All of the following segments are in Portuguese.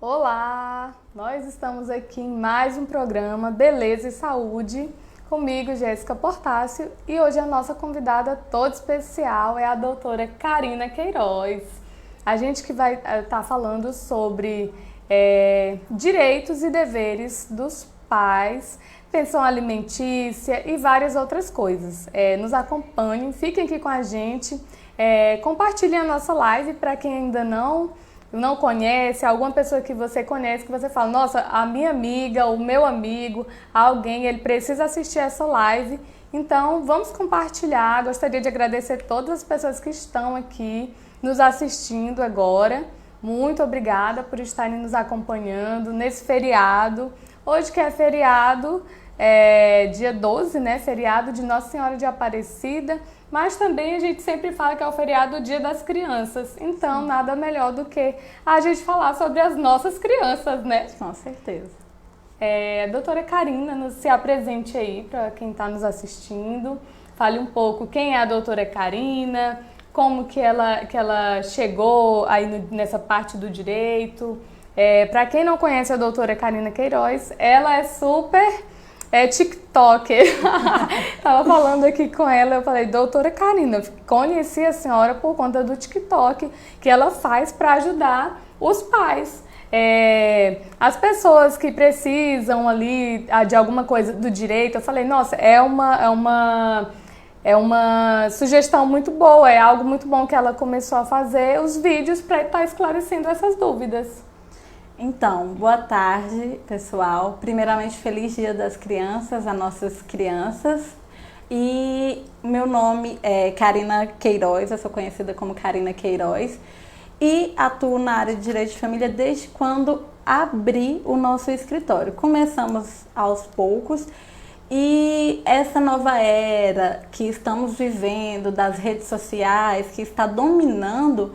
Olá! Nós estamos aqui em mais um programa Beleza e Saúde, comigo, Jéssica Portácio, e hoje a nossa convidada toda especial é a doutora Karina Queiroz. A gente que vai estar falando sobre direitos e deveres dos pais, pensão alimentícia e várias outras coisas. Nos acompanhem, fiquem aqui com a gente, compartilhem a nossa live para quem ainda não conhece, alguma pessoa que você conhece, que você fala, nossa, a minha amiga, o meu amigo, alguém, ele precisa assistir essa live. Então, vamos compartilhar. Gostaria de agradecer todas as pessoas que estão aqui nos assistindo agora. Muito obrigada por estarem nos acompanhando nesse feriado. Hoje que é feriado, dia 12, né? Feriado de Nossa Senhora de Aparecida. Mas também a gente sempre fala que é o feriado do Dia das Crianças. Então, nada melhor do que a gente falar sobre as nossas crianças, né? Com certeza. Doutora Karina, se apresente aí para quem está nos assistindo. Fale um pouco quem é a doutora Karina, como que ela chegou aí nessa parte do direito. Para quem não conhece a doutora Karina Queiroz, ela é super... TikToker. Tava falando aqui com ela, eu falei, doutora Karina, conheci a senhora por conta do TikTok que ela faz para ajudar os pais. As pessoas que precisam ali de alguma coisa do direito, eu falei, nossa, é uma sugestão muito boa, é algo muito bom que ela começou a fazer os vídeos para estar esclarecendo essas dúvidas. Então, boa tarde, pessoal. Primeiramente, feliz Dia das Crianças, a nossas crianças. E meu nome é Karina Queiroz, eu sou conhecida como Karina Queiroz e atuo na área de Direito de Família desde quando abri o nosso escritório. Começamos aos poucos e essa nova era que estamos vivendo das redes sociais, que está dominando,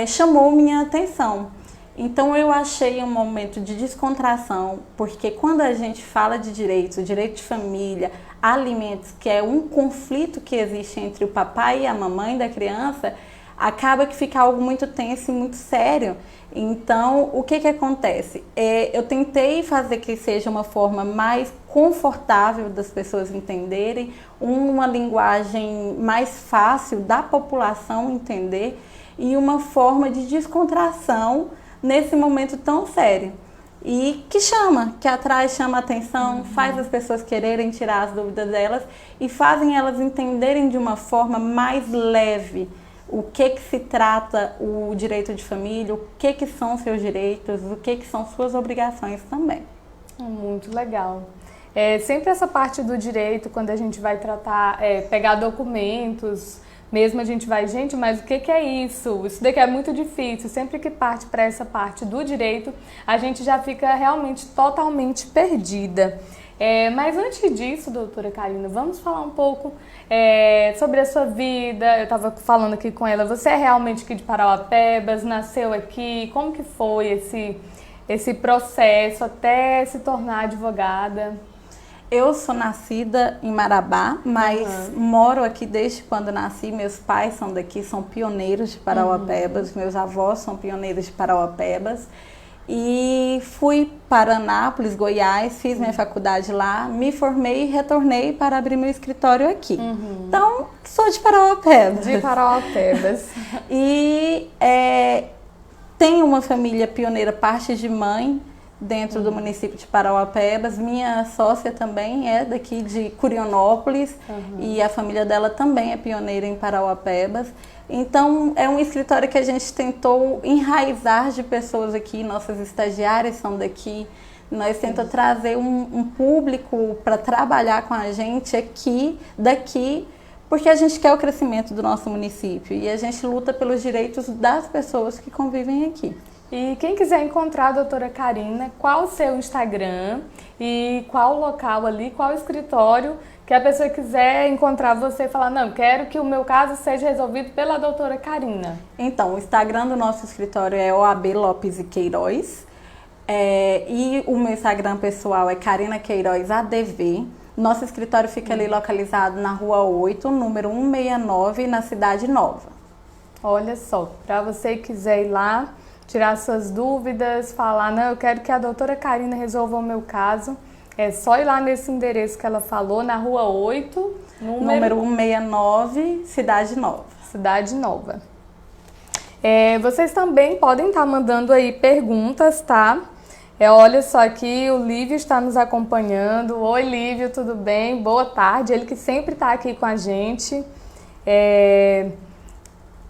chamou minha atenção. Então eu achei um momento de descontração, porque quando a gente fala de direito de família, alimentos, que é um conflito que existe entre o papai e a mamãe da criança, acaba que fica algo muito tenso e muito sério. Então, o que acontece? Eu tentei fazer que seja uma forma mais confortável das pessoas entenderem, uma linguagem mais fácil da população entender e uma forma de descontração nesse momento tão sério e que atrai, chama a atenção, faz as pessoas quererem tirar as dúvidas delas e fazem elas entenderem de uma forma mais leve o que se trata o direito de família, o que são seus direitos, o que são suas obrigações também. Muito legal. Sempre essa parte do direito, quando a gente vai tratar, pegar documentos, mesmo a gente vai, gente, mas o que é isso? Isso daqui é muito difícil. Sempre que parte para essa parte do direito, a gente já fica realmente totalmente perdida. Mas antes disso, doutora Karina, vamos falar um pouco sobre a sua vida. Eu estava falando aqui com ela, você é realmente aqui de Parauapebas, nasceu aqui, como que foi esse processo até se tornar advogada? Eu sou nascida em Marabá, mas moro aqui desde quando nasci. Meus pais são daqui, são pioneiros de Parauapebas, meus avós são pioneiros de Parauapebas. E fui para Anápolis, Goiás, fiz minha faculdade lá, me formei e retornei para abrir meu escritório aqui. Então, sou de Parauapebas. De Parauapebas. E tenho uma família pioneira, parte de mãe, dentro do município de Parauapebas. Minha sócia também é daqui de Curionópolis e a família dela também é pioneira em Parauapebas. Então, é um escritório que a gente tentou enraizar de pessoas aqui, nossas estagiárias são daqui. Nós tentamos trazer um público para trabalhar com a gente daqui, porque a gente quer o crescimento do nosso município e a gente luta pelos direitos das pessoas que convivem aqui. E quem quiser encontrar a doutora Karina, qual o seu Instagram e qual o local ali, qual o escritório que a pessoa quiser encontrar você e falar, não, quero que o meu caso seja resolvido pela doutora Karina. Então, o Instagram do nosso escritório é OAB Lopes e Queiroz e o meu Instagram pessoal é Karina Queiroz ADV. Nosso escritório fica ali localizado na Rua 8, número 169, na Cidade Nova. Olha só, para você que quiser ir lá tirar suas dúvidas, falar, não, eu quero que a doutora Karina resolva o meu caso, é só ir lá nesse endereço que ela falou, na Rua 8, número 169, Cidade Nova. Cidade Nova. Vocês também podem estar mandando aí perguntas, tá? Olha só aqui, o Lívio está nos acompanhando. Oi, Lívio, tudo bem? Boa tarde. Ele que sempre está aqui com a gente.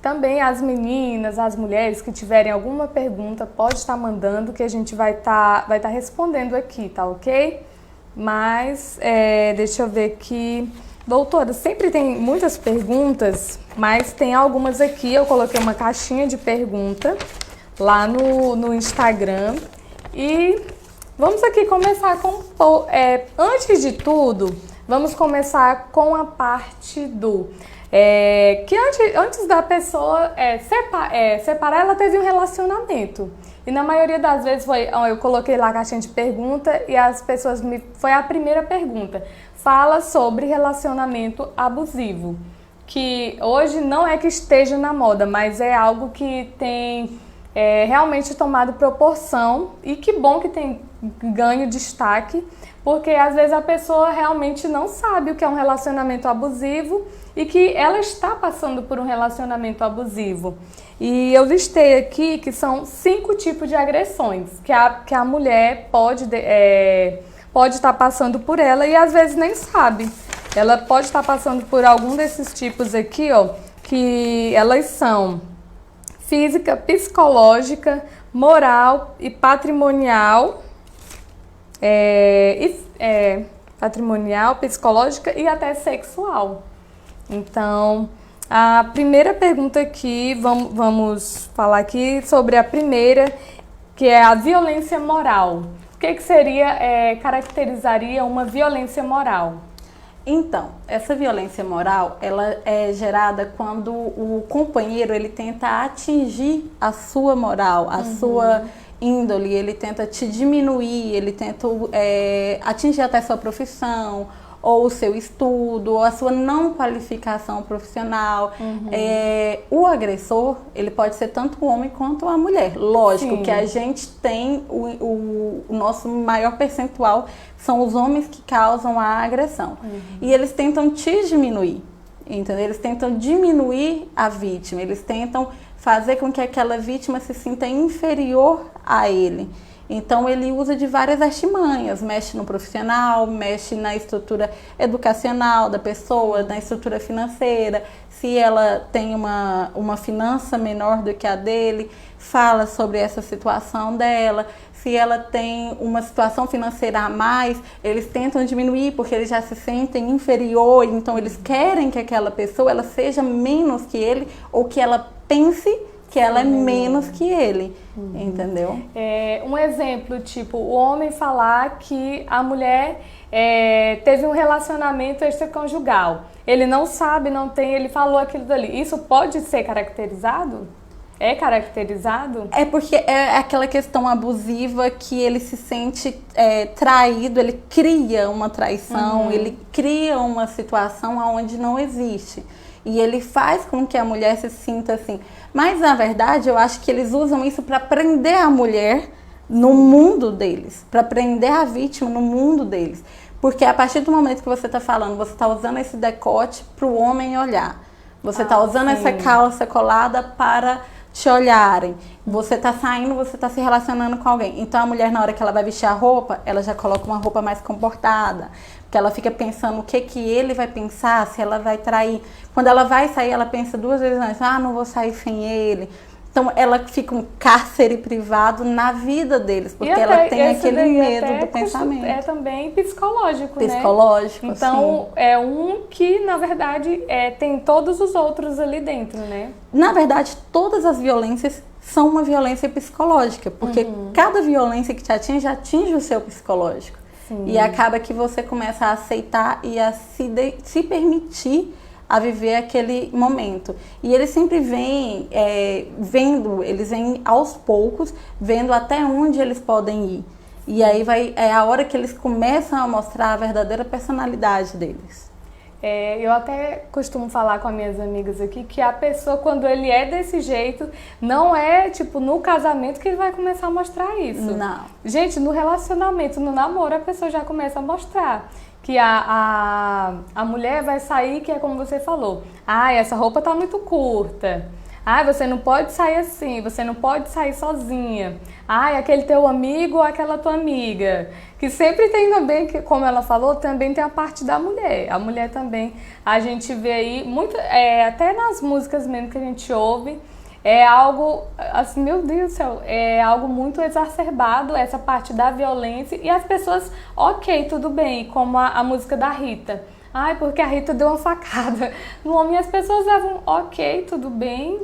Também as meninas, as mulheres que tiverem alguma pergunta, pode estar mandando que a gente vai estar respondendo aqui, tá ok? Mas, deixa eu ver aqui. Doutora, sempre tem muitas perguntas, mas tem algumas aqui. Eu coloquei uma caixinha de pergunta lá no Instagram. E vamos aqui começar com... antes de tudo, vamos começar com a parte do... que antes da pessoa separar, ela teve um relacionamento. E na maioria das vezes eu coloquei lá a caixinha de pergunta e as pessoas foi a primeira pergunta. Fala sobre relacionamento abusivo. Que hoje não é que esteja na moda, mas é algo que tem... realmente tomado proporção e que bom que tem ganho destaque, porque às vezes a pessoa realmente não sabe o que é um relacionamento abusivo e que ela está passando por um relacionamento abusivo. E eu listei aqui que são 5 tipos de agressões que a mulher pode estar passando por ela e às vezes nem sabe. Ela pode estar passando por algum desses tipos aqui, ó, que elas são física, psicológica, moral e patrimonial, patrimonial, psicológica e até sexual. Então, a primeira pergunta aqui, vamos falar aqui sobre a primeira, que é a violência moral. O que seria, caracterizaria uma violência moral? Então, essa violência moral, ela é gerada quando o companheiro, ele tenta atingir a sua moral, a sua índole, ele tenta te diminuir, ele tenta atingir até a sua profissão, ou o seu estudo, ou a sua não qualificação profissional. O agressor, ele pode ser tanto o homem quanto a mulher. Lógico que a gente tem o nosso maior percentual são os homens que causam a agressão. E eles tentam te diminuir, entendeu? Eles tentam diminuir a vítima, eles tentam fazer com que aquela vítima se sinta inferior a ele. Então, ele usa de várias artimanhas, mexe no profissional, mexe na estrutura educacional da pessoa, na estrutura financeira. Se ela tem uma finança menor do que a dele, fala sobre essa situação dela. Se ela tem uma situação financeira a mais, eles tentam diminuir porque eles já se sentem inferior. Então, eles querem que aquela pessoa ela seja menos que ele ou que ela pense que ela é menos que ele, entendeu? Um exemplo, tipo, o homem falar que a mulher teve um relacionamento extraconjugal. Ele não sabe, não tem, ele falou aquilo dali. Isso pode ser caracterizado? É caracterizado? É porque é aquela questão abusiva que ele se sente traído, ele cria uma traição, ele cria uma situação onde não existe. E ele faz com que a mulher se sinta assim. Mas, na verdade, eu acho que eles usam isso para prender a mulher no mundo deles. Para prender a vítima no mundo deles. Porque a partir do momento que você está falando, você está usando esse decote para o homem olhar. Você está usando essa calça colada para te olharem. Você está saindo, você está se relacionando com alguém. Então, a mulher, na hora que ela vai vestir a roupa, ela já coloca uma roupa mais comportada. Porque ela fica pensando o que ele vai pensar, se ela vai trair. Quando ela vai sair, ela pensa 2 vezes antes, não vou sair sem ele. Então, ela fica um cárcere privado na vida deles, porque ela tem aquele medo do pensamento. É também psicológico, né? Psicológico, então, sim. É um que, na verdade, tem todos os outros ali dentro, né? Na verdade, todas as violências são uma violência psicológica, porque cada violência que te atinge o seu psicológico. Sim. E acaba que você começa a aceitar e a se permitir a viver aquele momento. E eles sempre vêm eles vêm aos poucos, vendo até onde eles podem ir. E aí é a hora que eles começam a mostrar a verdadeira personalidade deles. Eu até costumo falar com as minhas amigas aqui que a pessoa, quando ele é desse jeito, não é, tipo, no casamento que ele vai começar a mostrar isso. Não. Gente, no relacionamento, no namoro, a pessoa já começa a mostrar que a mulher vai sair, que é como você falou. Ah, essa roupa tá muito curta. Ah, você não pode sair assim, você não pode sair sozinha. Ah, aquele teu amigo ou aquela tua amiga. Que sempre tem também, como ela falou, também tem a parte da mulher. A mulher também, a gente vê aí, muito, até nas músicas mesmo que a gente ouve, é algo, assim, meu Deus do céu, é algo muito exacerbado, essa parte da violência. E as pessoas, ok, tudo bem, como a música da Rita. Ai, porque a Rita deu uma facada no homem e as pessoas levam, ok, tudo bem,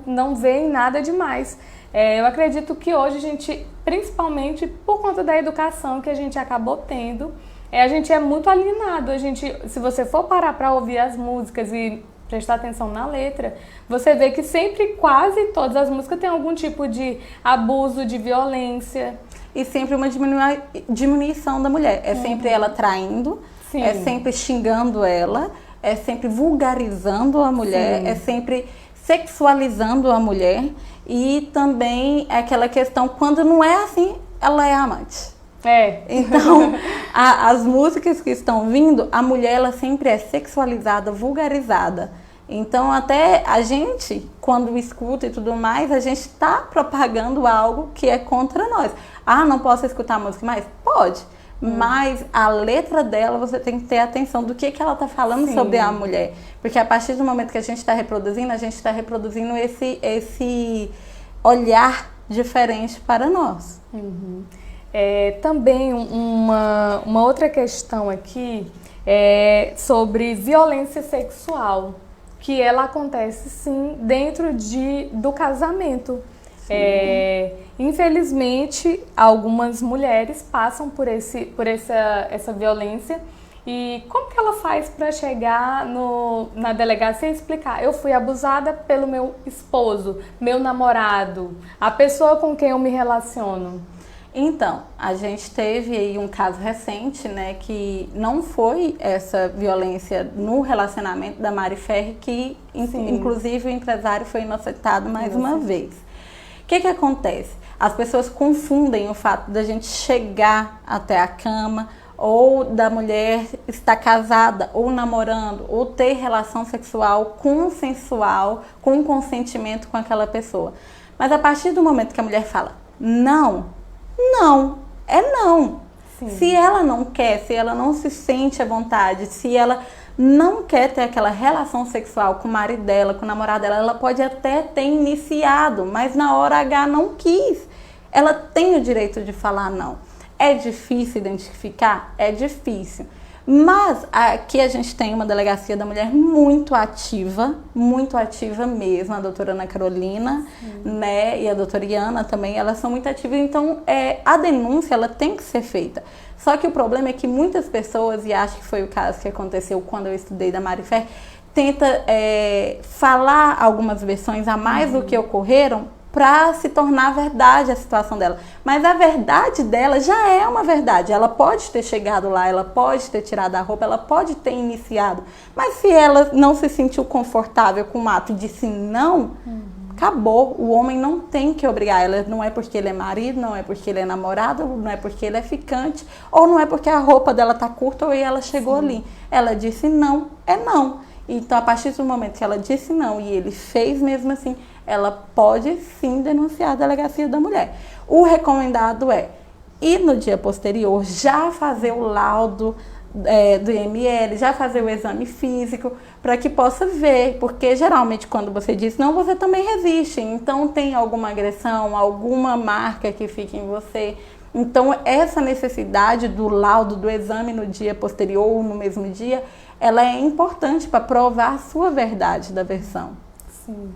não veem nada demais. Eu acredito que hoje a gente, principalmente por conta da educação que a gente acabou tendo, a gente é muito alienado. Se você for parar para ouvir as músicas e prestar atenção na letra, você vê que sempre, quase todas as músicas têm algum tipo de abuso, de violência. E sempre uma diminuição da mulher. É sempre ela traindo. Sim. É sempre xingando ela, é sempre vulgarizando a mulher, sim, é sempre sexualizando a mulher e também aquela questão, quando não é assim, ela é amante. Então, as músicas que estão vindo, a mulher ela sempre é sexualizada, vulgarizada. Então, até a gente, quando escuta e tudo mais, a gente está propagando algo que é contra nós. Ah, não posso escutar a música mais? Pode. Mas a letra dela, você tem que ter atenção do que ela está falando, sim, sobre a mulher. Porque a partir do momento que a gente está reproduzindo, a gente está reproduzindo esse olhar diferente para nós. Uhum. Também uma outra questão aqui é sobre violência sexual, que ela acontece sim dentro do casamento. Infelizmente, algumas mulheres passam por essa violência. E como que ela faz para chegar na delegacia e explicar? Eu fui abusada pelo meu esposo, meu namorado, a pessoa com quem eu me relaciono. Então, a gente teve aí um caso recente, né, que não foi essa violência no relacionamento da Mari Ferri, que inclusive o empresário foi inocentado mais uma vez. O que acontece? As pessoas confundem o fato da gente chegar até a cama, ou da mulher estar casada, ou namorando, ou ter relação sexual consensual, com consentimento com aquela pessoa. Mas a partir do momento que a mulher fala não, é não. Sim. Se ela não quer, se ela não se sente à vontade, se ela não quer ter aquela relação sexual com o marido dela, com o namorado dela, ela pode até ter iniciado, mas na hora H não quis. Ela tem o direito de falar não. É difícil identificar? É difícil. Mas aqui a gente tem uma delegacia da mulher muito ativa mesmo, a doutora Ana Carolina, né, e a doutora Iana também, elas são muito ativas, então a denúncia ela tem que ser feita. Só que o problema é que muitas pessoas, e acho que foi o caso que aconteceu quando eu estudei da Mari Ferri, tenta falar algumas versões a mais do que ocorreram, para se tornar verdade a situação dela. Mas a verdade dela já é uma verdade. Ela pode ter chegado lá, ela pode ter tirado a roupa, ela pode ter iniciado. Mas se ela não se sentiu confortável com o ato e disse não, acabou. O homem não tem que obrigar ela. Não é porque ele é marido, não é porque ele é namorado, não é porque ele é ficante, ou não é porque a roupa dela tá curta ou ela chegou ali. Ela disse não, é não. Então, a partir do momento que ela disse não e ele fez mesmo assim, ela pode sim denunciar a delegacia da mulher. O recomendado é ir no dia posterior, já fazer o laudo do IML, já fazer o exame físico, para que possa ver, porque geralmente quando você diz não, você também resiste. Então, tem alguma agressão, alguma marca que fica em você. Então, essa necessidade do laudo, do exame no dia posterior ou no mesmo dia, ela é importante para provar a sua verdade da versão. Sim,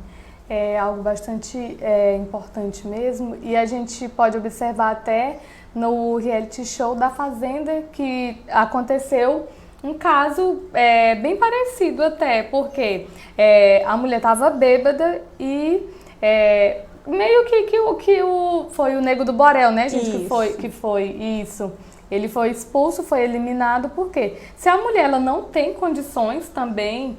é algo bastante importante mesmo. E a gente pode observar até no reality show da Fazenda que aconteceu um caso bem parecido até, porque a mulher estava bêbada e... meio que foi o Nego do Borel, né, gente? Isso. Que foi isso. Ele foi expulso, foi eliminado, por quê? Se a mulher ela não tem condições também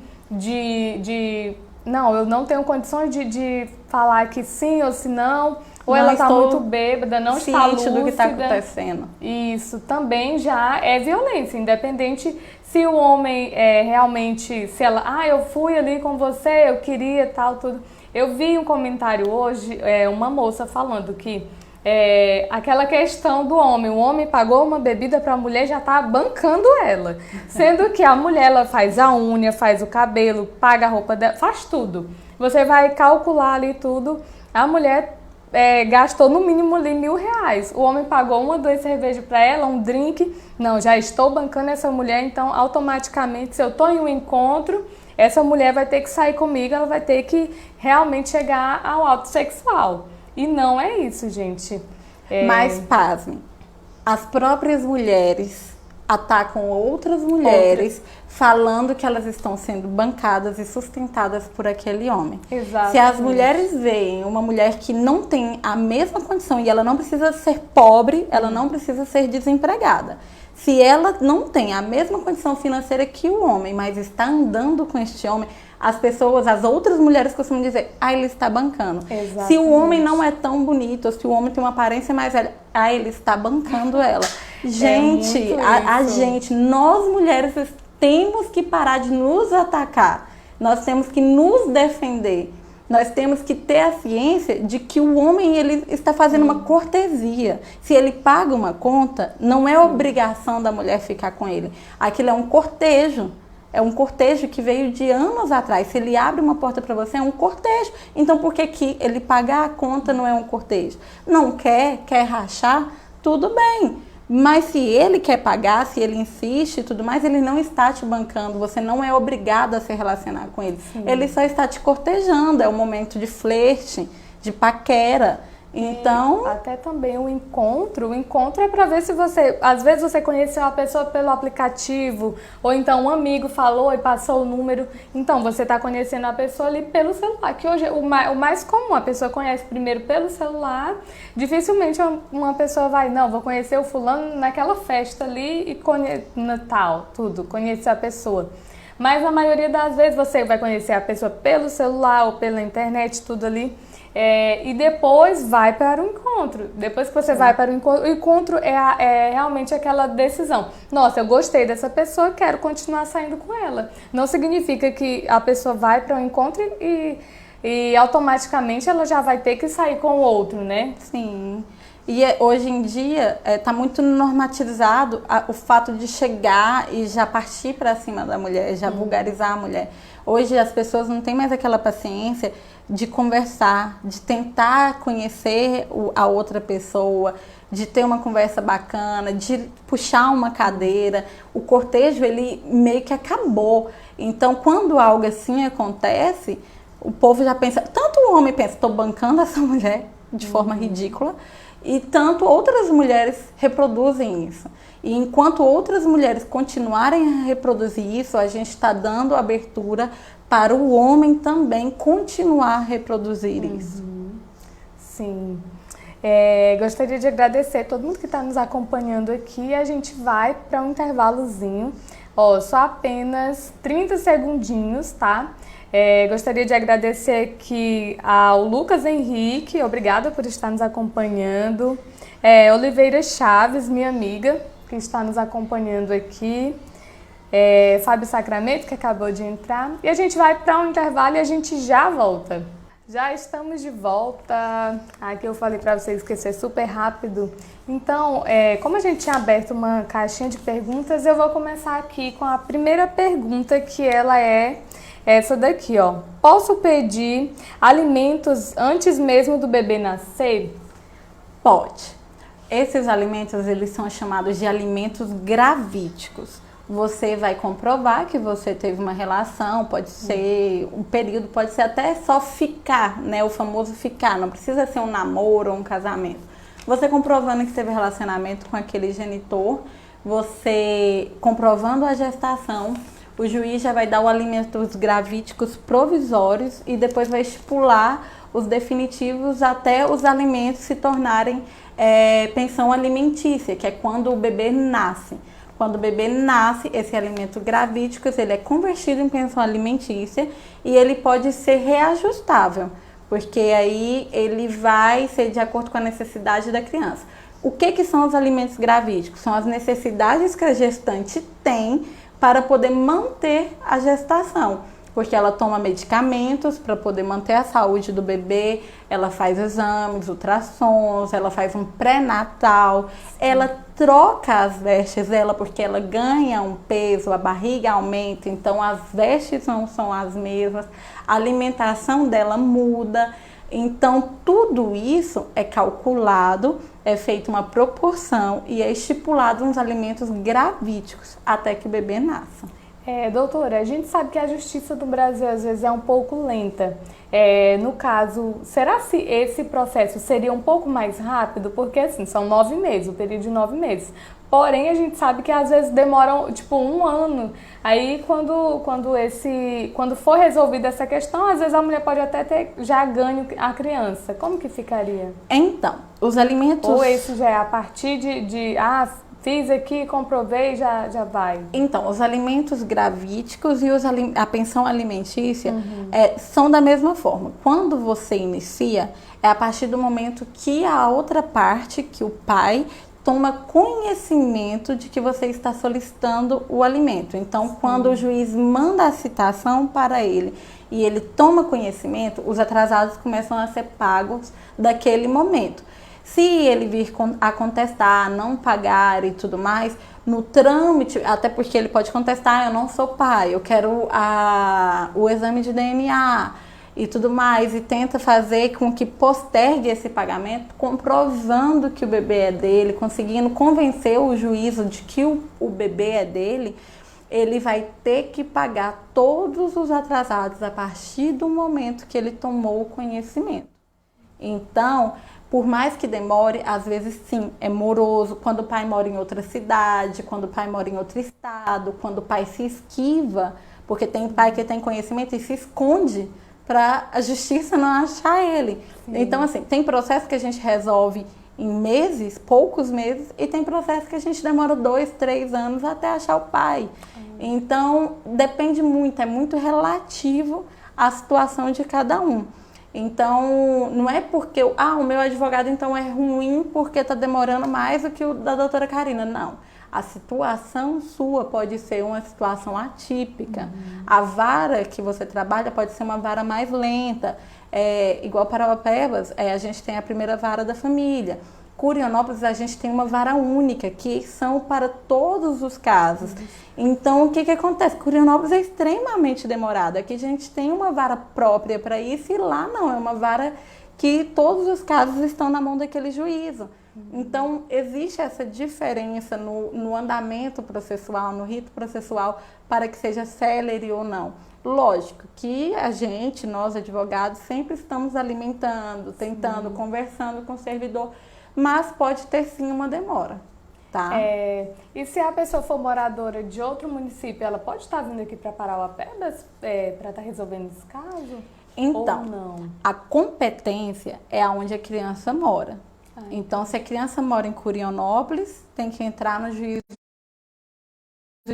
não, eu não tenho condições de falar que sim ou se não, ou ela está muito bêbada, não está lúcida. Do que está acontecendo. Isso também já é violência, independente se o homem realmente, se ela, eu fui ali com você, eu queria tal, tudo. Eu vi um comentário hoje, uma moça falando que aquela questão do homem, o homem pagou uma bebida para a mulher, já está bancando ela, sendo que a mulher ela faz a unha, faz o cabelo, paga a roupa dela, faz tudo. Você vai calcular ali tudo, a mulher gastou no mínimo ali R$1.000. O homem pagou 1 ou 2 cervejas para ela, um drink. Não, já estou bancando essa mulher, então automaticamente, se eu estou em um encontro, essa mulher vai ter que sair comigo, ela vai ter que realmente chegar ao ato sexual. E não é isso, gente. Mas, pasmem, as próprias mulheres atacam outras mulheres falando que elas estão sendo bancadas e sustentadas por aquele homem. Exatamente. Se as mulheres veem uma mulher que não tem a mesma condição e ela não precisa ser pobre, ela não precisa ser desempregada. Se ela não tem a mesma condição financeira que o homem, mas está andando com este homem, as outras mulheres costumam dizer, ele está bancando. Exatamente. Se o homem não é tão bonito, ou se o homem tem uma aparência mais velha, ele está bancando ela. Gente, nós mulheres temos que parar de nos atacar. Nós temos que nos defender. Nós temos que ter a ciência de que o homem ele está fazendo uma cortesia. Se ele paga uma conta, não é obrigação da mulher ficar com ele. Aquilo é um cortejo. É um cortejo que veio de anos atrás. Se ele abre uma porta para você, é um cortejo. Então, por que ele pagar a conta não é um cortejo? Não quer rachar? Tudo bem. Mas se ele quer pagar, se ele insiste e tudo mais, ele não está te bancando. Você não é obrigado a se relacionar com ele. Sim. Ele só está te cortejando. É um momento de flerte, de paquera. Então, até também o encontro é para ver se você, às vezes você conheceu a pessoa pelo aplicativo, ou então um amigo falou e passou o número, então você está conhecendo a pessoa ali pelo celular, que hoje o mais comum, a pessoa conhece primeiro pelo celular, dificilmente uma pessoa vai, não, vou conhecer o fulano naquela festa ali e conhecer a pessoa. Mas a maioria das vezes você vai conhecer a pessoa pelo celular ou pela internet, tudo ali. E depois vai para o encontro. Depois que você vai para o encontro é realmente aquela decisão. Nossa, eu gostei dessa pessoa, quero continuar saindo com ela. Não significa que a pessoa vai para o encontro e automaticamente ela já vai ter que sair com o outro, né? Sim. E hoje em dia está muito normatizado o fato de chegar e já partir para cima da mulher, já vulgarizar a mulher. Hoje as pessoas não têm mais aquela paciência de conversar, de tentar conhecer a outra pessoa, de ter uma conversa bacana, de puxar uma cadeira. O cortejo, ele meio que acabou. Então, quando algo assim acontece, o povo já pensa, tanto o homem pensa, estou bancando essa mulher de forma ridícula, e tanto outras mulheres reproduzem isso. E enquanto outras mulheres continuarem a reproduzir isso, a gente está dando abertura para o homem também continuar a reproduzir isso. Sim. Gostaria de agradecer todo mundo que está nos acompanhando aqui. A gente vai para um intervalozinho, só apenas 30 segundinhos, tá? Gostaria de agradecer aqui ao Lucas Henrique, obrigada por estar nos acompanhando. Oliveira Chaves, minha amiga, que está nos acompanhando aqui. Fábio Sacramento, que acabou de entrar. E a gente vai para um intervalo e a gente já volta. Já estamos de volta. Aqui eu falei para vocês que ia ser super rápido. Então, como a gente tinha aberto uma caixinha de perguntas, eu vou começar aqui com a primeira pergunta, que ela é essa daqui, ó. Posso pedir alimentos antes mesmo do bebê nascer? Pode. Esses alimentos, eles são chamados de alimentos gravídicos. Você vai comprovar que você teve uma relação, pode ser um período, pode ser até só ficar, né? O famoso ficar, não precisa ser um namoro ou um casamento. Você comprovando que teve relacionamento com aquele genitor, você comprovando a gestação, o juiz já vai dar o alimentos gravídicos provisórios e depois vai estipular os definitivos até os alimentos se tornarem pensão alimentícia, que é quando o bebê nasce. Quando o bebê nasce, esse alimento gravídico, ele é convertido em pensão alimentícia e ele pode ser reajustável, porque aí ele vai ser de acordo com a necessidade da criança. O que são os alimentos gravídicos? São as necessidades que a gestante tem para poder manter a gestação, porque ela toma medicamentos para poder manter a saúde do bebê, ela faz exames, ultrassons, ela faz um pré-natal, ela troca as vestes dela porque ela ganha um peso, a barriga aumenta, então as vestes não são as mesmas, a alimentação dela muda. Então, tudo isso é calculado, é feita uma proporção e é estipulado uns alimentos gravídicos até que o bebê nasça. Doutora, a gente sabe que a justiça do Brasil às vezes é um pouco lenta. No caso, será que esse processo seria um pouco mais rápido? Porque assim, são 9 meses, o período de 9 meses. Porém, a gente sabe que às vezes demoram tipo 1 ano. Aí quando for resolvida essa questão, às vezes a mulher pode até ter já ganho a criança. Como que ficaria? Então, os alimentos... Ou esse já é a partir fiz aqui, comprovei, já vai. Então, os alimentos gravídicos e a pensão alimentícia são da mesma forma. Quando você inicia, é a partir do momento que a outra parte, que o pai, toma conhecimento de que você está solicitando o alimento. Então, quando o juiz manda a citação para ele e ele toma conhecimento, os atrasados começam a ser pagos daquele momento. Se ele vir a contestar, não pagar e tudo mais, no trâmite, até porque ele pode contestar, eu não sou pai, eu quero o exame de DNA e tudo mais, e tenta fazer com que postergue esse pagamento, comprovando que o bebê é dele, conseguindo convencer o juízo de que o bebê é dele, ele vai ter que pagar todos os atrasados a partir do momento que ele tomou o conhecimento. Então, por mais que demore, às vezes sim, é moroso, quando o pai mora em outra cidade, quando o pai mora em outro estado, quando o pai se esquiva, porque tem pai que tem conhecimento e se esconde para a justiça não achar ele. Sim. Então, assim, tem processo que a gente resolve em meses, poucos meses, e tem processo que a gente demora 2, 3 anos até achar o pai. Então, depende muito, é muito relativo à situação de cada um. Então, não é porque o meu advogado então é ruim porque está demorando mais do que o da doutora Karina. Não. A situação sua pode ser uma situação atípica. A vara que você trabalha pode ser uma vara mais lenta. Igual Parauapebas, a gente tem a primeira vara da família. Curionópolis, a gente tem uma vara única, que são para todos os casos. Então, o que acontece? Curionópolis é extremamente demorado. Aqui a gente tem uma vara própria para isso e lá não. É uma vara que todos os casos estão na mão daquele juízo. Então, existe essa diferença no andamento processual, no rito processual, para que seja célere ou não. Lógico que nós advogados, sempre estamos alimentando, tentando, conversando com o servidor, mas pode ter sim uma demora, tá? E se a pessoa for moradora de outro município, ela pode estar vindo aqui para Parauapebas para estar resolvendo esse caso? Então, ou não? A competência é onde a criança mora. Então, se a criança mora em Curionópolis, tem que entrar no juízo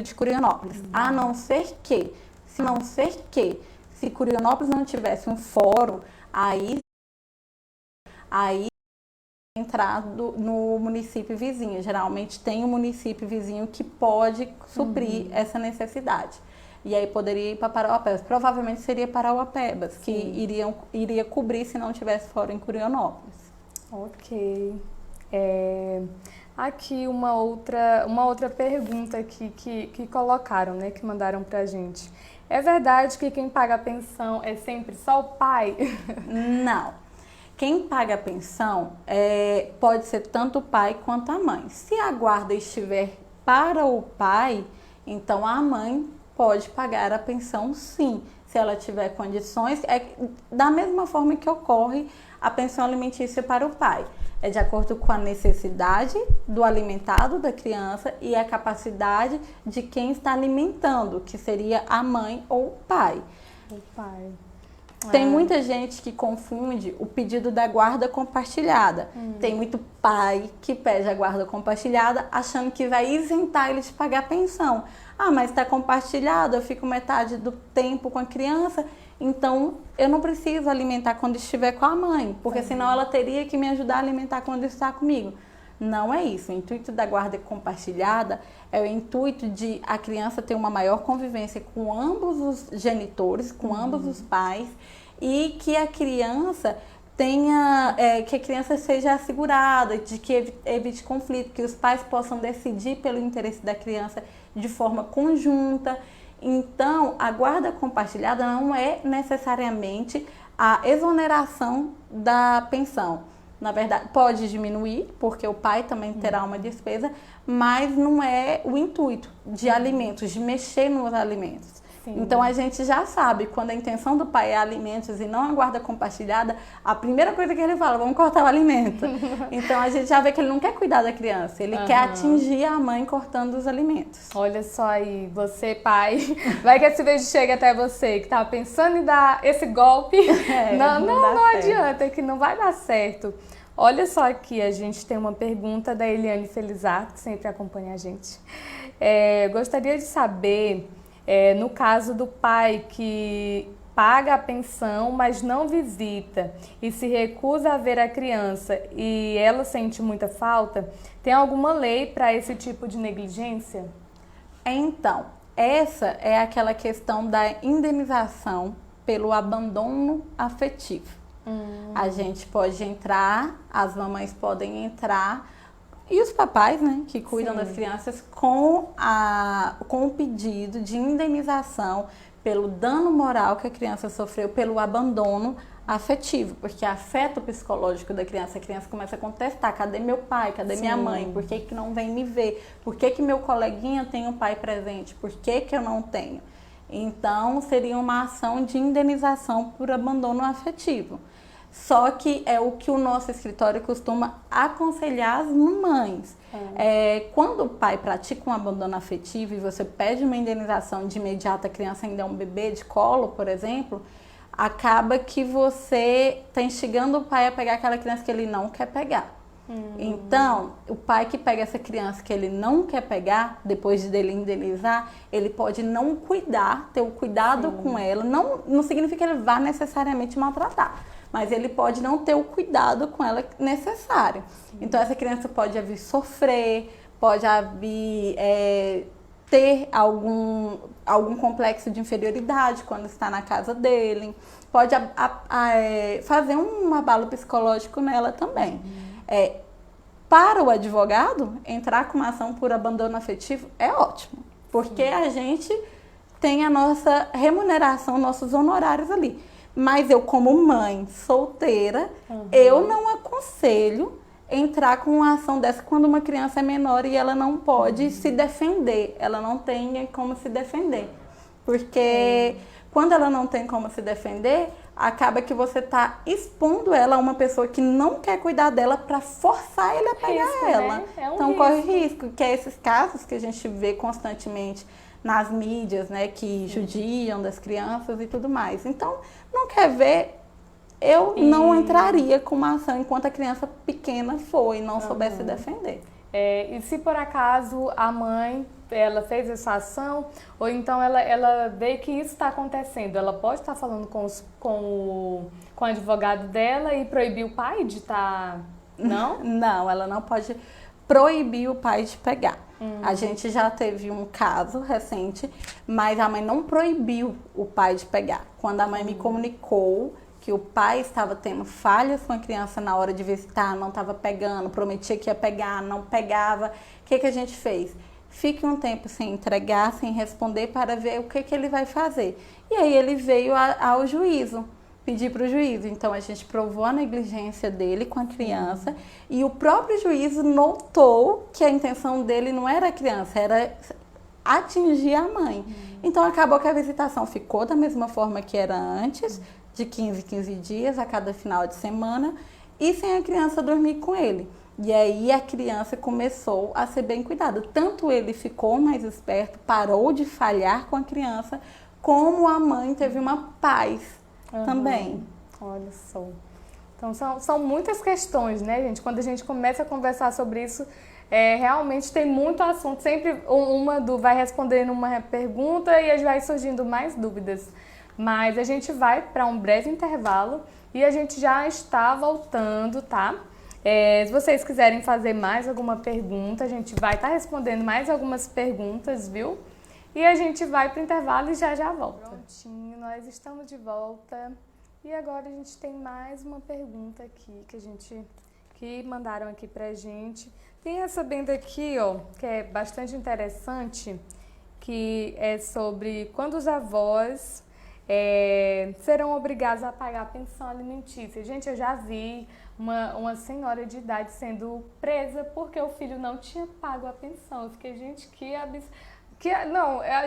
de Curionópolis. A não ser que, se Curionópolis não tivesse um fórum, aí entrar no município vizinho. Geralmente tem um município vizinho que pode suprir essa necessidade. E aí poderia ir para Parauapebas. Provavelmente seria Parauapebas, que iria cobrir se não tivesse fórum em Curionópolis. Ok. Aqui uma outra pergunta aqui que colocaram, né, que mandaram pra gente. É verdade que quem paga a pensão é sempre só o pai? Não. Quem paga a pensão pode ser tanto o pai quanto a mãe. Se a guarda estiver para o pai, então a mãe pode pagar a pensão sim, se ela tiver condições. Da mesma forma que ocorre a pensão alimentícia para o pai. É de acordo com a necessidade do alimentado da criança e a capacidade de quem está alimentando, que seria a mãe ou o pai. O pai. Tem muita gente que confunde o pedido da guarda compartilhada. Tem muito pai que pede a guarda compartilhada achando que vai isentar ele de pagar pensão. Ah, mas está compartilhado, eu fico metade do tempo com a criança, então eu não preciso alimentar quando estiver com a mãe, porque senão ela teria que me ajudar a alimentar quando está comigo. Não é isso. O intuito da guarda compartilhada é o intuito de a criança ter uma maior convivência com ambos os genitores, com ambos os pais, e que a criança tenha, que a criança seja assegurada, de que evite conflito, que os pais possam decidir pelo interesse da criança de forma conjunta. Então, a guarda compartilhada não é necessariamente a exoneração da pensão. Na verdade, pode diminuir, porque o pai também terá uma despesa, mas não é o intuito de alimentos, de mexer nos alimentos. Sim. Então, a gente já sabe, quando a intenção do pai é alimentos e não a guarda compartilhada, a primeira coisa que ele fala, vamos cortar o alimento. Então, a gente já vê que ele não quer cuidar da criança, ele quer atingir a mãe cortando os alimentos. Olha só aí, você pai, vai que esse vídeo chega até você, que estava pensando em dar esse golpe, não adianta, que não vai dar certo. Olha só aqui, a gente tem uma pergunta da Eliane Felizardo, que sempre acompanha a gente. Gostaria de saber, no caso do pai que paga a pensão, mas não visita e se recusa a ver a criança e ela sente muita falta, tem alguma lei para esse tipo de negligência? Então, essa é aquela questão da indenização pelo abandono afetivo. A gente pode entrar, as mamães podem entrar e os papais, né, que cuidam das crianças com o pedido de indenização pelo dano moral que a criança sofreu, pelo abandono afetivo, porque afeta o psicológico da criança. A criança começa a contestar, cadê meu pai, cadê minha mãe, por que que não vem me ver, por que que meu coleguinha tem um pai presente, por que que eu não tenho? Então, seria uma ação de indenização por abandono afetivo. Só que é o que o nosso escritório costuma aconselhar as mamães. Quando o pai pratica um abandono afetivo e você pede uma indenização de imediato, a criança ainda é um bebê de colo, por exemplo, acaba que você está instigando o pai a pegar aquela criança que ele não quer pegar. Então, o pai que pega essa criança que ele não quer pegar, depois dele indenizar, ele pode não cuidar, ter o cuidado com ela. Não significa que ele vá necessariamente maltratar, mas ele pode não ter o cuidado com ela necessário. Então, essa criança pode vir sofrer, pode vir ter algum complexo de inferioridade quando está na casa dele, pode fazer um abalo psicológico nela também. Para o advogado, entrar com uma ação por abandono afetivo é ótimo, porque a gente tem a nossa remuneração, nossos honorários ali. Mas eu, como mãe solteira, eu não aconselho entrar com uma ação dessa quando uma criança é menor e ela não pode se defender, ela não tem como se defender. Porque quando ela não tem como se defender, acaba que você está expondo ela a uma pessoa que não quer cuidar dela para forçar ele a pegar ela. Né? Então corre risco, que é esses casos que a gente vê constantemente nas mídias, né, que judiam das crianças e tudo mais. Então, não quer ver, eu não entraria com uma ação enquanto a criança pequena for e não soubesse se defender. E se por acaso a mãe, ela fez essa ação, ou então ela vê que isso está acontecendo, ela pode estar falando com o advogado dela e proibir o pai de estar... Não? Não, ela não pode proibir o pai de pegar. A gente já teve um caso recente, mas a mãe não proibiu o pai de pegar. Quando a mãe me comunicou que o pai estava tendo falhas com a criança na hora de visitar, não estava pegando, prometia que ia pegar, não pegava, o que a gente fez? Fique um tempo sem entregar, sem responder, para ver o que ele vai fazer. E aí ele veio ao juízo, pedir para o juízo. Então a gente provou a negligência dele com a criança e o próprio juízo notou que a intenção dele não era a criança, era atingir a mãe. Então acabou que a visitação ficou da mesma forma que era antes, de 15 em 15 dias, a cada final de semana, e sem a criança dormir com ele. E aí a criança começou a ser bem cuidada. Tanto ele ficou mais esperto, parou de falhar com a criança, como a mãe teve uma paz também. Olha só. Então, são muitas questões, né, gente? Quando a gente começa a conversar sobre isso, realmente tem muito assunto. Sempre vai respondendo uma pergunta e vai surgindo mais dúvidas. Mas a gente vai para um breve intervalo e a gente já está voltando, tá? Se vocês quiserem fazer mais alguma pergunta, a gente vai estar respondendo mais algumas perguntas, viu? E a gente vai para o intervalo e já volta. Prontinho, nós estamos de volta. E agora a gente tem mais uma pergunta aqui que mandaram aqui pra gente. Tem essa bem daqui, ó, que é bastante interessante, que é sobre quando os avós serão obrigados a pagar a pensão alimentícia. Gente, eu já vi uma senhora de idade sendo presa porque o filho não tinha pago a pensão. Eu fiquei, gente, que absurdo.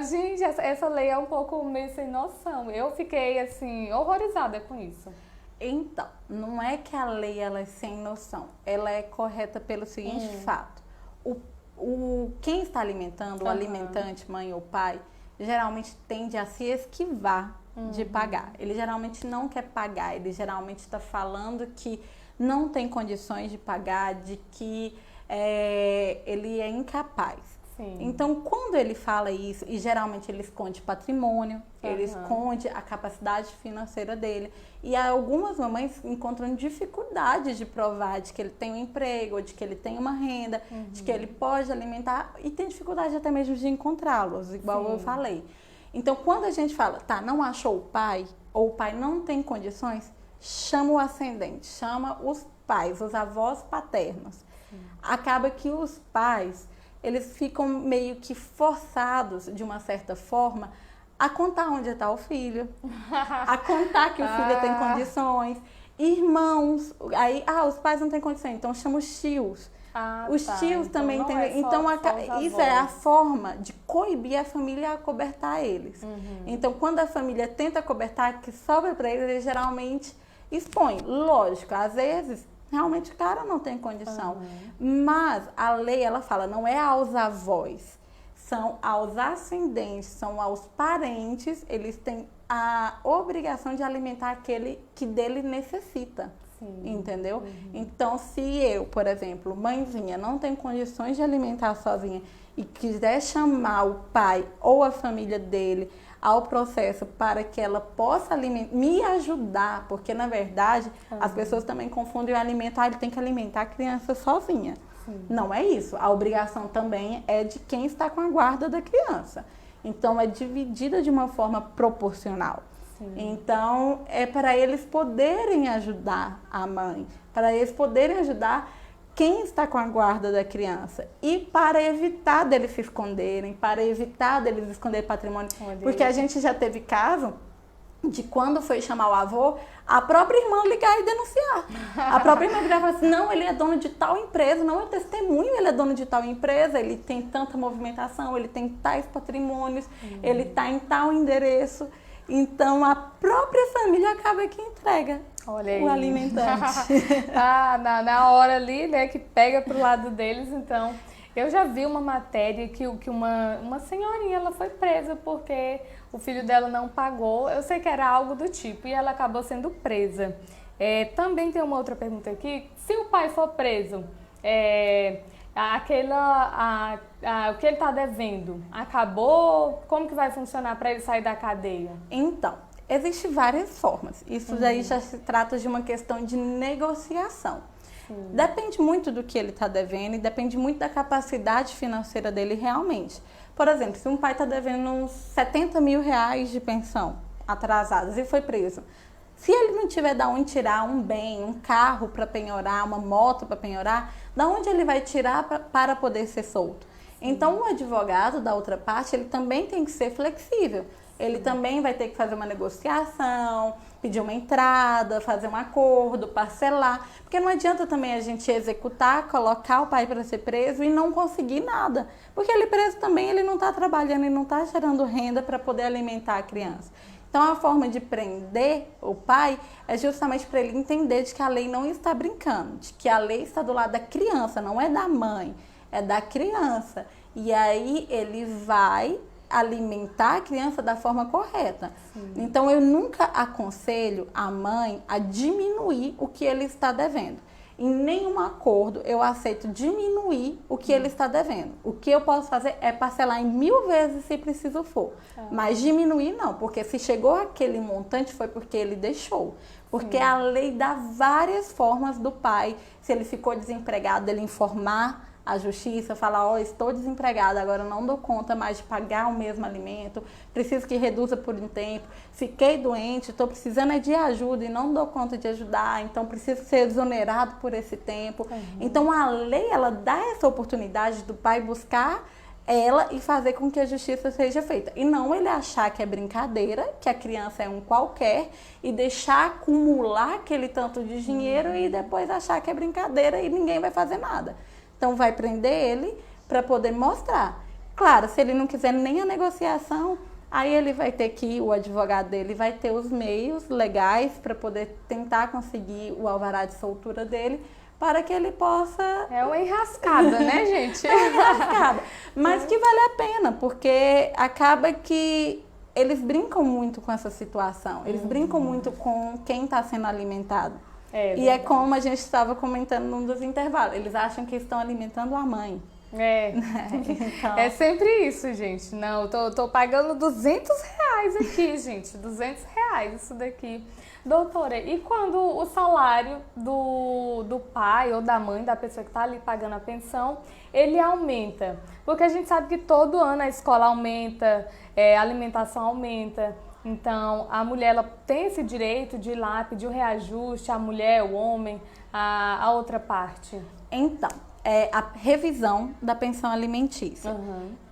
Gente, essa lei é um pouco meio sem noção. Eu fiquei, assim, horrorizada com isso. Então, não é que a lei ela é sem noção. Ela é correta pelo seguinte fato. Quem está alimentando, o alimentante, mãe ou pai, geralmente tende a se esquivar de pagar. Ele geralmente não quer pagar. Ele geralmente está falando que não tem condições de pagar, de que ele é incapaz. Sim. Então, quando ele fala isso, e geralmente ele esconde patrimônio, ele esconde a capacidade financeira dele. E algumas mamães encontram dificuldade de provar de que ele tem um emprego, ou de que ele tem uma renda, de que ele pode alimentar, e tem dificuldade até mesmo de encontrá-los, igual eu falei. Então, quando a gente fala, não achou o pai, ou o pai não tem condições, chama o ascendente, chama os pais, os avós paternos. Acaba que os pais, eles ficam meio que forçados, de uma certa forma, a contar onde está o filho, a contar que o filho tem condições. Irmãos, aí, os pais não têm condições, então chama os tios. Os tios também têm. Então, isso é a forma de coibir a família a acobertar eles. Então, quando a família tenta acobertar, que sobra para eles geralmente expõe. Lógico, às vezes realmente o cara não tem condição. Mas a lei, ela fala, não é aos avós, são aos ascendentes, são aos parentes, eles têm a obrigação de alimentar aquele que dele necessita. Entendeu? Então, se eu, por exemplo, mãezinha, não tenho condições de alimentar sozinha e quiser chamar o pai ou a família dele ao processo para que ela possa me ajudar, porque na verdade as pessoas também confundem o alimento, ele tem que alimentar a criança sozinha. Não é isso. A obrigação também é de quem está com a guarda da criança. Então é dividida de uma forma proporcional. Então é para eles poderem ajudar a mãe, para eles poderem ajudar quem está com a guarda da criança e para evitar deles se esconderem, para evitar deles esconder patrimônio. Porque a gente já teve caso de quando foi chamar o avô, a própria irmã ligar e denunciar. A própria irmã virar e falar assim, não, ele é dono de tal empresa, não, eu testemunho, ele é dono de tal empresa, ele tem tanta movimentação, ele tem tais patrimônios, ele está em tal endereço. Então, a própria família acaba que entrega o alimentante. Na hora ali, né, que pega pro lado deles. Então, eu já vi uma matéria que uma senhorinha, ela foi presa porque o filho dela não pagou. Eu sei que era algo do tipo, e ela acabou sendo presa. Também tem uma outra pergunta aqui. Se o pai for preso, o que ele está devendo acabou? Como que vai funcionar para ele sair da cadeia? Então, existem várias formas. Isso daí já se trata de uma questão de negociação. Depende muito do que ele está devendo e depende muito da capacidade financeira dele realmente. Por exemplo, se um pai está devendo uns 70 mil reais de pensão atrasados e foi preso, se ele não tiver de onde tirar um bem, um carro para penhorar, uma moto para penhorar, da onde ele vai tirar para poder ser solto? Então, o advogado da outra parte, ele também tem que ser flexível. Ele também vai ter que fazer uma negociação, pedir uma entrada, fazer um acordo, parcelar. Porque não adianta também a gente executar, colocar o pai para ser preso e não conseguir nada. Porque ele preso também, ele não está trabalhando, ele não está gerando renda para poder alimentar a criança. Então, a forma de prender o pai é justamente para ele entender de que a lei não está brincando, de que a lei está do lado da criança, não é da mãe, é da criança. E aí ele vai alimentar a criança da forma correta. Sim. Então, eu nunca aconselho a mãe a diminuir o que ele está devendo. Em nenhum acordo eu aceito diminuir o que ele está devendo. O que eu posso fazer é parcelar em 1000 vezes se preciso for. Mas diminuir não, porque se chegou aquele montante foi porque ele deixou. Porque a lei dá várias formas do pai, se ele ficou desempregado, ele informar a justiça, falar, ó, estou desempregada, agora não dou conta mais de pagar o mesmo alimento, preciso que reduza por um tempo, fiquei doente, estou precisando de ajuda e não dou conta de ajudar, então preciso ser exonerado por esse tempo. Então a lei, ela dá essa oportunidade do pai buscar ela e fazer com que a justiça seja feita. E não ele achar que é brincadeira, que a criança é um qualquer e deixar acumular aquele tanto de dinheiro e depois achar que é brincadeira e ninguém vai fazer nada. Então, vai prender ele para poder mostrar. Claro, se ele não quiser nem a negociação, aí ele vai ter que, o advogado dele vai ter os meios legais para poder tentar conseguir o alvará de soltura dele, para que ele possa... É uma enrascada, né, gente? É uma enrascada. Mas que vale a pena, porque acaba que eles brincam muito com essa situação. Eles brincam muito com quem está sendo alimentado. E é como a gente estava comentando num dos intervalos. Eles acham que estão alimentando a mãe. Então... É sempre isso, gente. Não, tô pagando R$200 aqui, gente. R$200 isso daqui. Doutora, e quando o salário do pai ou da mãe, da pessoa que está ali pagando a pensão, ele aumenta? Porque a gente sabe que todo ano a escola aumenta, a alimentação aumenta. Então, a mulher ela tem esse direito de ir lá pedir o reajuste, a mulher, o homem, a outra parte? Então, é a revisão da pensão alimentícia.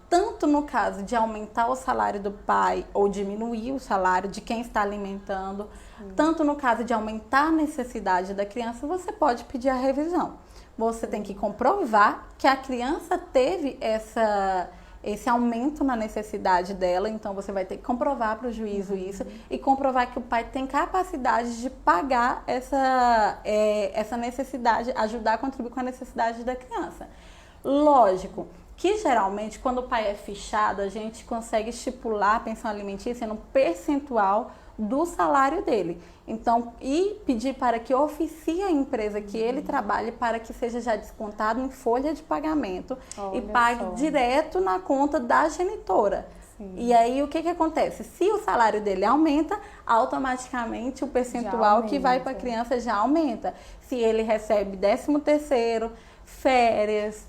Tanto no caso de aumentar o salário do pai ou diminuir o salário de quem está alimentando, tanto no caso de aumentar a necessidade da criança, você pode pedir a revisão. Você tem que comprovar que a criança teve esse aumento na necessidade dela, então você vai ter que comprovar para o juízo isso e comprovar que o pai tem capacidade de pagar essa necessidade, ajudar a contribuir com a necessidade da criança. Lógico que geralmente quando o pai é fichado, a gente consegue estipular a pensão alimentícia no percentual do salário dele. Então, e pedir para que oficie a empresa que ele trabalhe para que seja já descontado em folha de pagamento e pague direto na conta da genitora. E aí, o que acontece? Se o salário dele aumenta, automaticamente o percentual que vai para a criança já aumenta. Se ele recebe 13º, férias,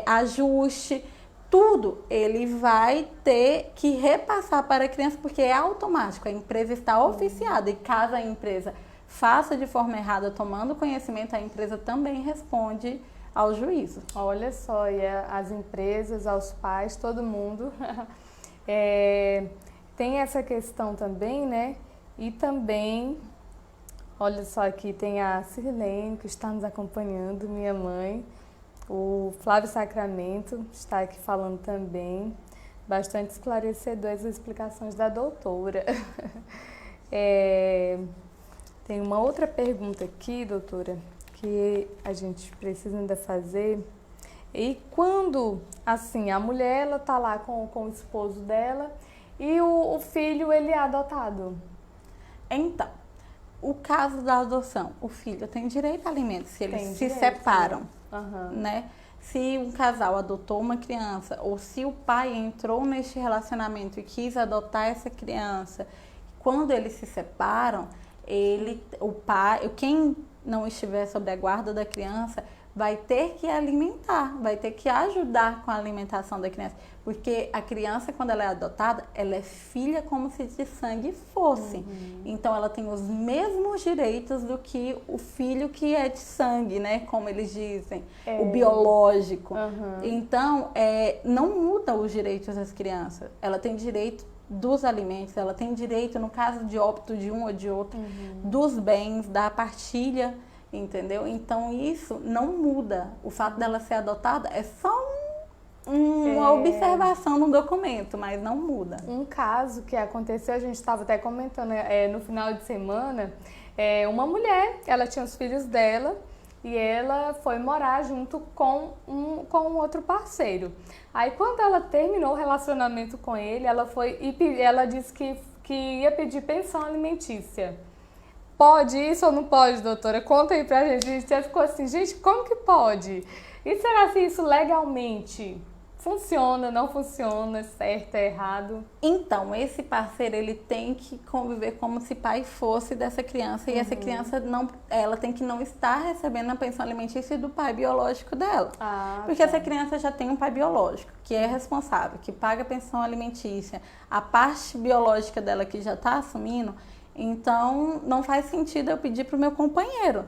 ajuste, tudo ele vai ter que repassar para a criança, porque é automático, a empresa está oficiada e caso a empresa faça de forma errada, tomando conhecimento, a empresa também responde ao juízo. Olha só, e as empresas, aos pais, todo mundo tem essa questão também, né? E também, olha só, aqui tem a Sirlene, que está nos acompanhando, minha mãe. O Flávio Sacramento está aqui falando também, bastante esclarecedor as explicações da doutora. Tem uma outra pergunta aqui, doutora, que a gente precisa ainda fazer. E quando, assim, a mulher ela tá lá com o esposo dela e o filho ele é adotado? Então, o caso da adoção, o filho tem direito a alimentos se eles se separam. Né? Se um casal adotou uma criança ou se o pai entrou neste relacionamento e quis adotar essa criança, quando eles se separam, o pai, quem não estiver sob a guarda da criança, vai ter que alimentar, vai ter que ajudar com a alimentação da criança, porque a criança, quando ela é adotada, ela é filha como se de sangue fosse. Então, ela tem os mesmos direitos do que o filho que é de sangue, né? Como eles dizem, o biológico. Então, não muda os direitos das crianças. Ela tem direito dos alimentos, ela tem direito, no caso de óbito de um ou de outro, dos bens, da partilha, entendeu? Então, isso não muda. O fato dela ser adotada é só uma observação no documento, mas não muda. Um caso que aconteceu, a gente estava até comentando no final de semana, uma mulher, ela tinha os filhos dela e ela foi morar junto com um outro parceiro. Aí quando ela terminou o relacionamento com ele, ela disse que ia pedir pensão alimentícia. Pode isso ou não pode, doutora? Conta aí pra gente. A gente já ficou assim, gente, como que pode? E será que isso legalmente funciona, não funciona, certo, é errado? Então, esse parceiro, ele tem que conviver como se pai fosse dessa criança. E essa criança, ela tem que não estar recebendo a pensão alimentícia do pai biológico dela. Porque essa criança já tem um pai biológico, que é responsável, que paga a pensão alimentícia. A parte biológica dela que já está assumindo, então não faz sentido eu pedir para o meu companheiro,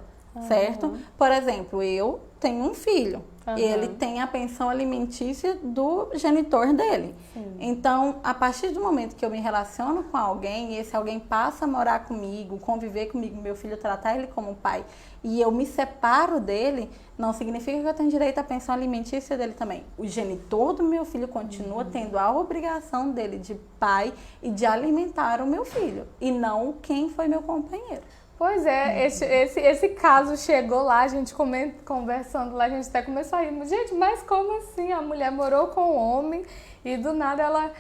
certo? Por exemplo, eu tenho um filho. Ele tem a pensão alimentícia do genitor dele. Sim. Então, a partir do momento que eu me relaciono com alguém, e esse alguém passa a morar comigo, conviver comigo, meu filho tratar ele como pai, e eu me separo dele, não significa que eu tenho direito à pensão alimentícia dele também. O genitor do meu filho continua tendo a obrigação dele de pai e de alimentar o meu filho, e não quem foi meu companheiro. Pois é, esse caso chegou lá, a gente conversando lá, a gente até começou a rir. Gente, mas como assim? A mulher morou com o homem e do nada ela...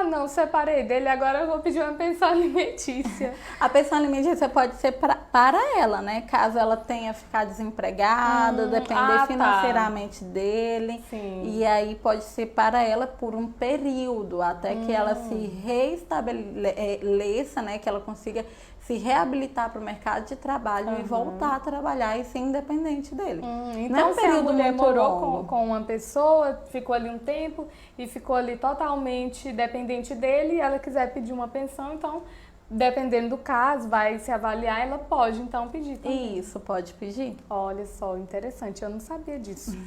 não, separei dele, agora eu vou pedir uma pensão alimentícia. A pensão alimentícia pode ser para ela, né? Caso ela tenha ficado desempregada, depender financeiramente dele. Sim. E aí pode ser para ela por um período, até que ela se reestabeleça, né? Que ela consiga se reabilitar para o mercado de trabalho e voltar a trabalhar e ser independente dele. Então, não é um se a mulher morou longo. com uma pessoa, ficou ali um tempo e ficou ali totalmente dependente dele, e ela quiser pedir uma pensão, então, dependendo do caso, vai se avaliar, ela pode então pedir também. Isso, pode pedir. Olha só, interessante, eu não sabia disso.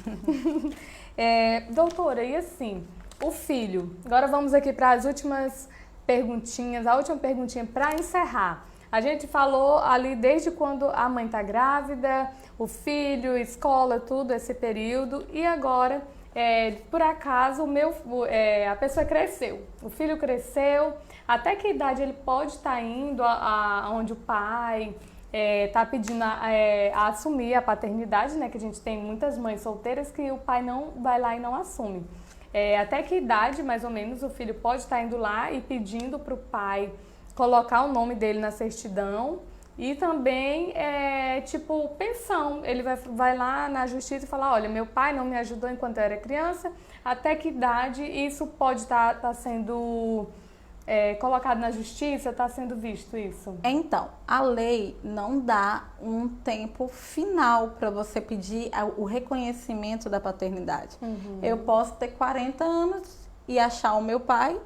Doutora, e assim, o filho, agora vamos aqui para as últimas perguntinhas, a última perguntinha para encerrar. A gente falou ali desde quando a mãe está grávida, o filho, escola, tudo, esse período. E agora, por acaso, a pessoa cresceu, o filho cresceu. Até que idade ele pode estar indo onde o pai está pedindo a assumir a paternidade, né? Que a gente tem muitas mães solteiras que o pai não vai lá e não assume. Até que idade, mais ou menos, o filho pode estar indo lá e pedindo para o pai colocar o nome dele na certidão e também, pensão. Ele vai lá na justiça e falar, olha, meu pai não me ajudou enquanto eu era criança, até que idade isso pode estar sendo colocado na justiça, está sendo visto isso? Então, a lei não dá um tempo final para você pedir o reconhecimento da paternidade. Eu posso ter 40 anos e achar o meu pai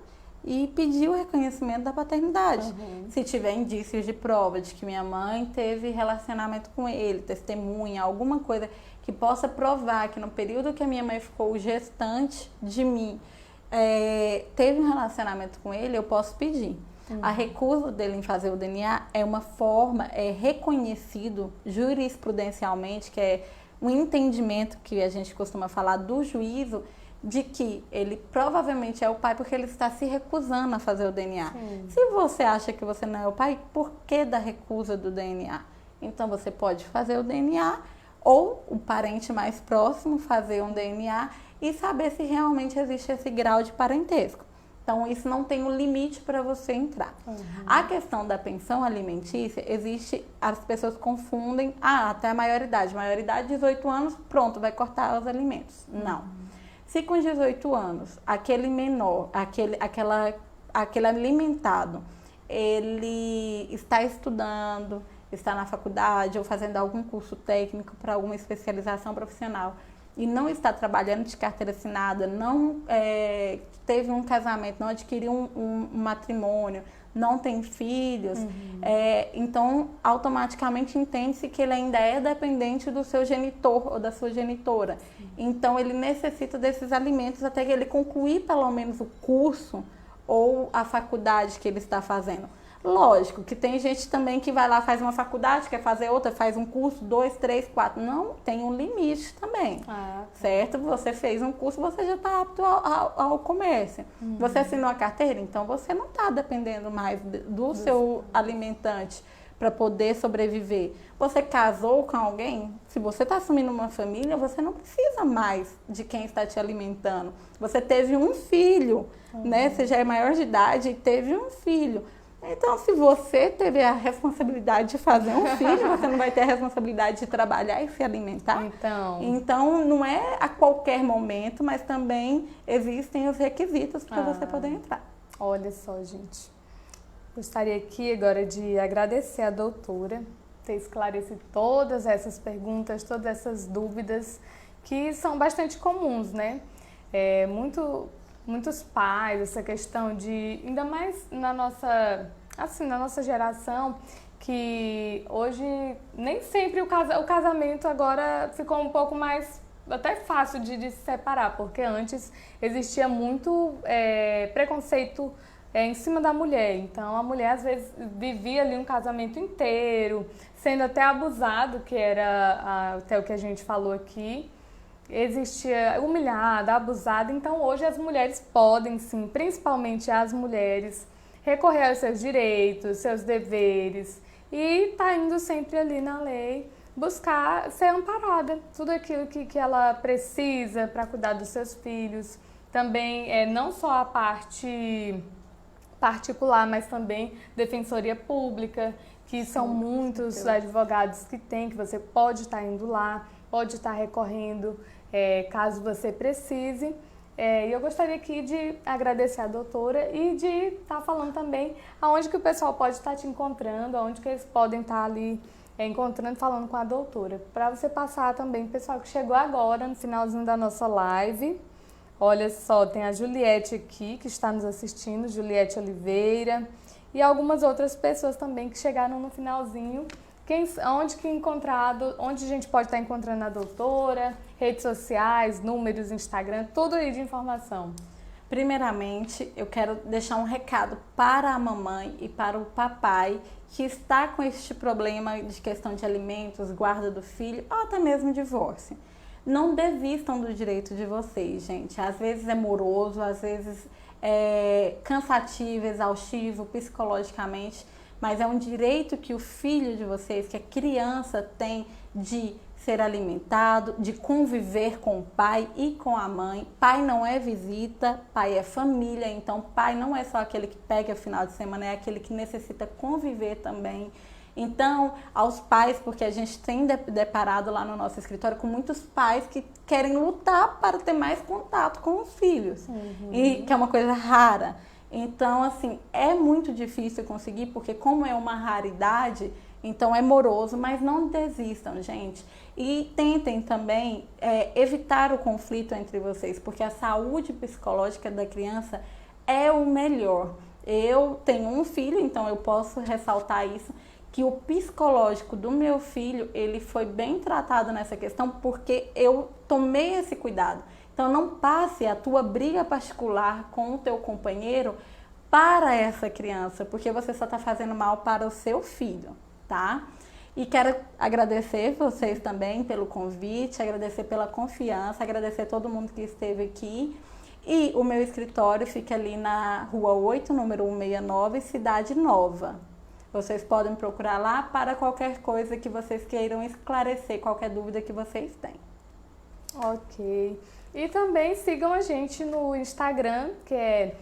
e pedir o reconhecimento da paternidade. Se tiver indícios de prova de que minha mãe teve relacionamento com ele, testemunha, alguma coisa que possa provar que no período que a minha mãe ficou gestante de mim, teve um relacionamento com ele, eu posso pedir. A recusa dele em fazer o DNA é uma forma, é reconhecido jurisprudencialmente, que é um entendimento que a gente costuma falar do juízo, de que ele provavelmente é o pai porque ele está se recusando a fazer o DNA. Se você acha que você não é o pai, por que da recusa do DNA? Então você pode fazer o DNA ou o parente mais próximo fazer um DNA e saber se realmente existe esse grau de parentesco. Então isso não tem um limite para você entrar. A questão da pensão alimentícia, as pessoas confundem, até a maioridade. Maioridade, 18 anos, pronto, vai cortar os alimentos. Não. Se com 18 anos, aquele menor, aquele alimentado, ele está estudando, está na faculdade ou fazendo algum curso técnico para alguma especialização profissional e não está trabalhando de carteira assinada, não teve um casamento, não adquiriu um matrimônio, não tem filhos, então automaticamente entende-se que ele ainda é dependente do seu genitor ou da sua genitora. Então ele necessita desses alimentos até que ele concluir pelo menos o curso ou a faculdade que ele está fazendo. Lógico que tem gente também que vai lá, faz uma faculdade, quer fazer outra, faz um curso, 2, 3, 4. Não, tem um limite também, certo? Você fez um curso, você já está apto ao comércio. Você assinou a carteira, então você não está dependendo mais do seu alimentante para poder sobreviver. Você casou com alguém? Se você está assumindo uma família, você não precisa mais de quem está te alimentando. Você teve um filho, né? Você já é maior de idade e teve um filho. Então, se você teve a responsabilidade de fazer um filho, você não vai ter a responsabilidade de trabalhar e se alimentar? Então não é a qualquer momento, mas também existem os requisitos para você poder entrar. Olha só, gente. Gostaria aqui agora de agradecer a doutora ter esclarecido todas essas perguntas, todas essas dúvidas que são bastante comuns, né? Muitos pais, essa questão de, ainda mais na nossa geração, que hoje nem sempre o casamento agora ficou um pouco mais até fácil de se separar, porque antes existia muito preconceito em cima da mulher. Então a mulher às vezes vivia ali um casamento inteiro, sendo até abusado, que era até o que a gente falou aqui. Existia humilhada, abusada. Então hoje as mulheres podem sim, principalmente as mulheres, recorrer aos seus direitos, seus deveres e tá indo sempre ali na lei buscar ser amparada, tudo aquilo que ela precisa para cuidar dos seus filhos. Também não só a parte particular, mas também defensoria pública, que são muitos advogados que tem, que você pode estar indo lá, pode estar recorrendo caso você precise. E eu gostaria aqui de agradecer a doutora e de estar falando também aonde que o pessoal pode estar te encontrando, aonde que eles podem estar ali encontrando, falando com a doutora. Para você passar também, pessoal que chegou agora no finalzinho da nossa live. Olha só, tem a Juliette aqui que está nos assistindo, Juliette Oliveira, e algumas outras pessoas também que chegaram no finalzinho. Onde a gente pode estar encontrando a doutora, redes sociais, números, Instagram, tudo aí de informação. Primeiramente, eu quero deixar um recado para a mamãe e para o papai que está com este problema de questão de alimentos, guarda do filho ou até mesmo divórcio. Não desistam do direito de vocês, gente. Às vezes é moroso, às vezes é cansativo, exaustivo, psicologicamente, mas é um direito que o filho de vocês, que a criança tem de ser alimentado, de conviver com o pai e com a mãe. Pai não é visita, pai é família, então pai não é só aquele que pega o final de semana, é aquele que necessita conviver também. Então, aos pais, porque a gente tem deparado lá no nosso escritório com muitos pais que querem lutar para ter mais contato com os filhos, e que é uma coisa rara. Então, assim, é muito difícil conseguir, porque como é uma raridade, então é moroso, mas não desistam, gente. E tentem também evitar o conflito entre vocês, porque a saúde psicológica da criança é o melhor. Eu tenho um filho, então eu posso ressaltar isso, que o psicológico do meu filho, ele foi bem tratado nessa questão, porque eu tomei esse cuidado. Então não passe a tua briga particular com o teu companheiro para essa criança, porque você só está fazendo mal para o seu filho, tá? E quero agradecer vocês também pelo convite, agradecer pela confiança, agradecer a todo mundo que esteve aqui. E o meu escritório fica ali na Rua 8, número 169, Cidade Nova. Vocês podem procurar lá para qualquer coisa que vocês queiram esclarecer, qualquer dúvida que vocês têm. Ok. E também sigam a gente no Instagram, que é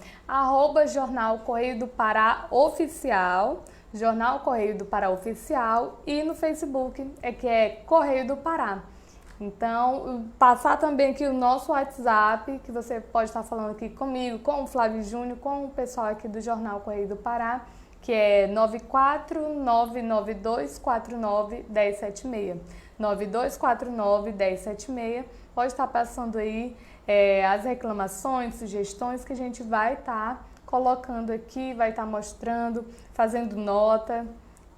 @Jornal Correio do Pará Oficial, Jornal Correio do Pará Oficial, e no Facebook, que é Correio do Pará. Então, passar também aqui o nosso WhatsApp, que você pode estar falando aqui comigo, com o Flávio Júnior, com o pessoal aqui do Jornal Correio do Pará, que é 94992491076. 92491076. Pode estar passando aí as reclamações, sugestões que a gente vai estar colocando aqui, vai estar mostrando, fazendo nota.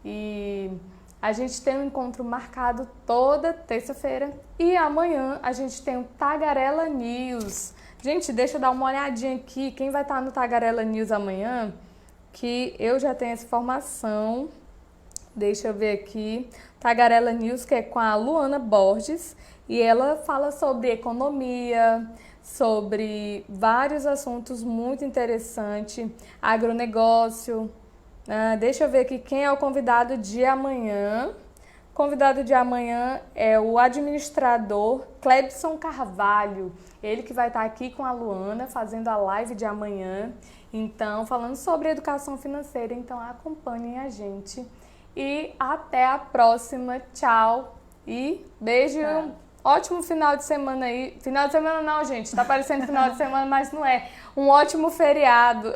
E a gente tem um encontro marcado toda terça-feira. E amanhã a gente tem o Tagarela News. Gente, deixa eu dar uma olhadinha aqui. Quem vai estar no Tagarela News amanhã? Que eu já tenho essa informação. Deixa eu ver aqui. Tagarela News, que é com a Luana Borges. E ela fala sobre economia, sobre vários assuntos muito interessantes. Agronegócio. Deixa eu ver aqui quem é o convidado de amanhã. O convidado de amanhã é o administrador Clebson Carvalho. Ele que vai estar aqui com a Luana fazendo a live de amanhã. Então, falando sobre educação financeira. Então, acompanhem a gente. E até a próxima. Tchau e beijo. Um ótimo final de semana aí. Final de semana não, gente. Tá parecendo final de semana, mas não é. Um ótimo feriado.